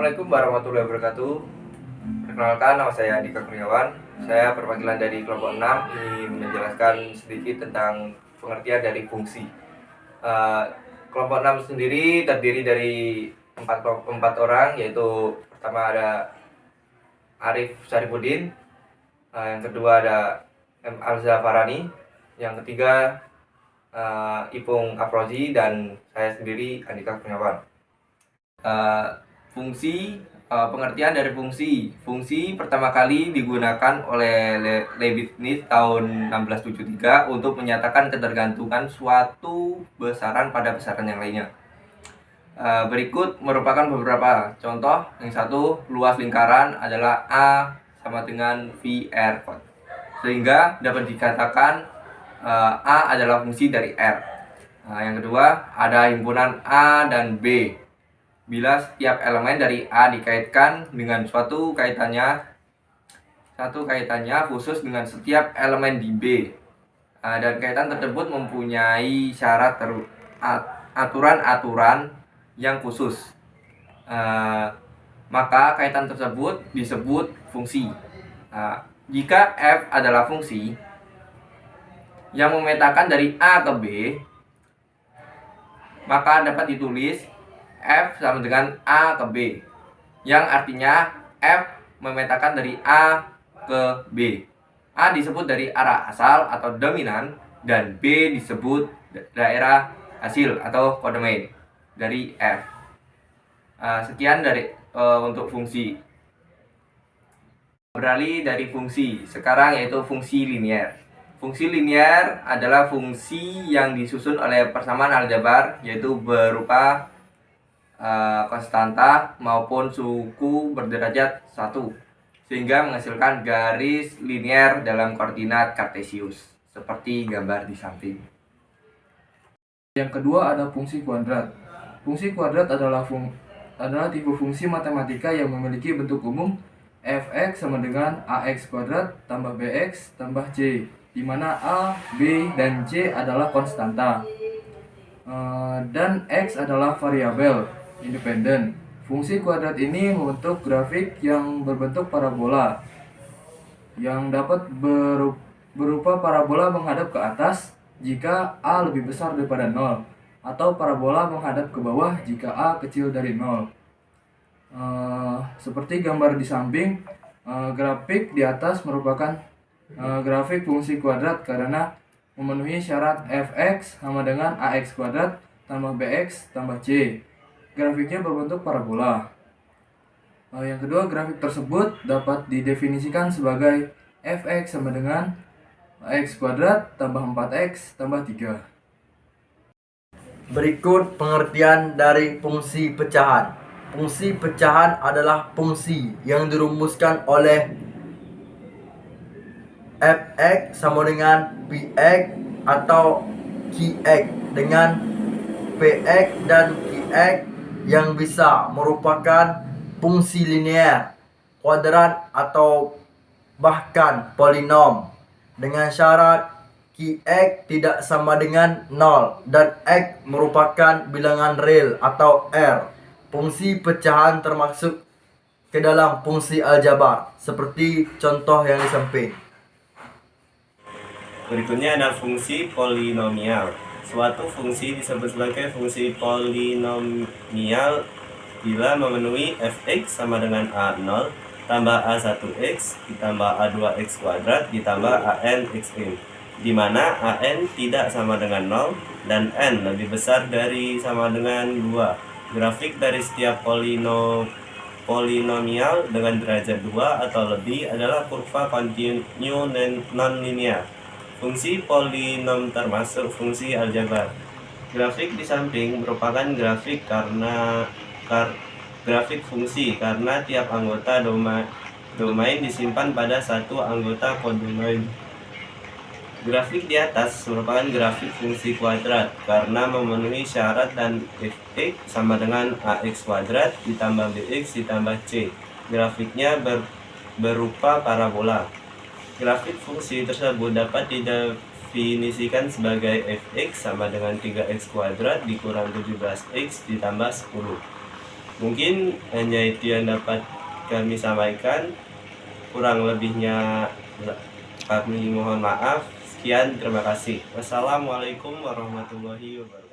Assalamualaikum warahmatullahi wabarakatuh. Perkenalkan, nama saya Andika Kurniawan. Saya perwakilan dari kelompok 6 ingin menjelaskan sedikit tentang pengertian dari fungsi. Kelompok 6 sendiri terdiri dari empat orang, yaitu pertama ada Arif Syarifuddin, yang kedua ada M. Alzafarani, yang ketiga Ipung Afrozi, dan saya sendiri Andika Kurniawan. Pengertian dari fungsi pertama kali digunakan oleh Leibniz tahun 1673 untuk menyatakan ketergantungan suatu besaran pada besaran yang lainnya. Berikut merupakan beberapa contoh. Yang satu, luas lingkaran adalah A sama dengan VR, sehingga dapat dikatakan A adalah fungsi dari R. Yang kedua, ada himpunan A dan B. Bila setiap elemen dari A dikaitkan dengan suatu kaitannya khusus dengan setiap elemen di B, dan kaitan tersebut mempunyai syarat aturan-aturan yang khusus, maka kaitan tersebut disebut fungsi. Jika F adalah fungsi yang memetakan dari A ke B, maka dapat ditulis F sama dengan A ke B, yang artinya F memetakan dari A ke B. A disebut dari arah asal atau dominan, dan B disebut daerah hasil atau kodomain dari F. Sekian dari untuk fungsi. Beralih dari fungsi, sekarang yaitu fungsi linier. Fungsi linier adalah fungsi yang disusun oleh persamaan aljabar, yaitu berupa konstanta maupun suku berderajat 1, sehingga menghasilkan garis linier dalam koordinat kartesius seperti gambar di samping. Yang kedua ada fungsi kuadrat. Fungsi kuadrat adalah tipe fungsi matematika yang memiliki bentuk umum f(x) sama dengan ax kuadrat tambah bx tambah c, di mana a, b, dan c adalah konstanta, dan x adalah variabel independen. Fungsi kuadrat ini membentuk grafik yang berbentuk parabola, yang dapat berupa parabola menghadap ke atas jika A lebih besar daripada 0, atau parabola menghadap ke bawah jika A kecil dari 0. Seperti gambar di samping, grafik di atas merupakan grafik fungsi kuadrat karena memenuhi syarat f(x) sama dengan ax kuadrat tambah bx tambah c. Grafiknya berbentuk parabola. Yang kedua, grafik tersebut dapat didefinisikan sebagai f(x) sama dengan x kuadrat tambah 4x tambah 3. Berikut pengertian dari fungsi pecahan. Fungsi pecahan adalah fungsi yang dirumuskan oleh f(x) sama dengan px atau qx dengan px dan qx yang bisa merupakan fungsi linear, kuadrat, atau bahkan polinom, dengan syarat qx tidak sama dengan 0 dan x merupakan bilangan real atau R. Fungsi pecahan termasuk ke dalam fungsi aljabar, seperti contoh yang di samping. Berikutnya ada fungsi polinomial. Suatu fungsi disebut sebagai fungsi polinomial bila memenuhi f(x) sama dengan a0 tambah a1x ditambah a2x kuadrat ditambah an(xn), di mana an tidak sama dengan 0 dan n lebih besar dari sama dengan 2. Grafik dari setiap polinomial dengan derajat 2 atau lebih adalah kurva kontinu non-linear. Fungsi polinom termasuk fungsi aljabar. Grafik di samping merupakan grafik grafik fungsi karena tiap anggota domain disimpan pada satu anggota kodomain. Grafik di atas merupakan grafik fungsi kuadrat karena memenuhi syarat dan f(x) sama dengan ax kuadrat ditambah bx ditambah c. Grafiknya berupa parabola. Grafik fungsi tersebut dapat didefinisikan sebagai f(x) sama dengan 3x kuadrat dikurang 17x ditambah 10. Mungkin hanya itu yang dapat kami sampaikan. Kurang lebihnya kami mohon maaf. Sekian, terima kasih. Wassalamualaikum warahmatullahi wabarakatuh.